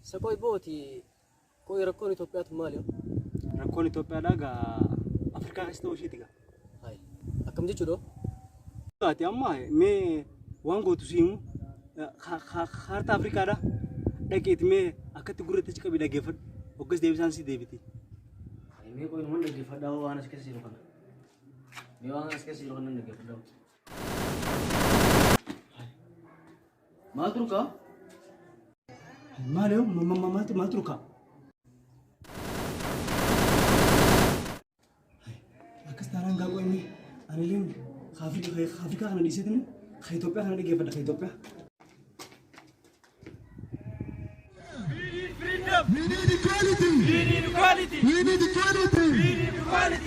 Sakoi boti koi rakoni Ethiopia tumalio. Rakoni Ethiopia daga Afrika kasta ushitiga. Hai. Akam jechuudha. Ati amma me wango tusimu harta Afrika da dhaqeeti me akkatti gurratti ciqabi dhageeffadhu hoggas deebisaan si deebiti. Me koi mun dhageeffadhaa waan as keessa jiru kana. Me waan as keessa jiru kana dhageeffadhaa. Maal turka? Maaloo maal turka? Akkas taanaan gaa qo'inni ani leen Afrika kana dhiiseetini Ethiopia kana dhageeffadha Ethiopia. We need freedom. We need equality. We need equality. We need equality. We need equality.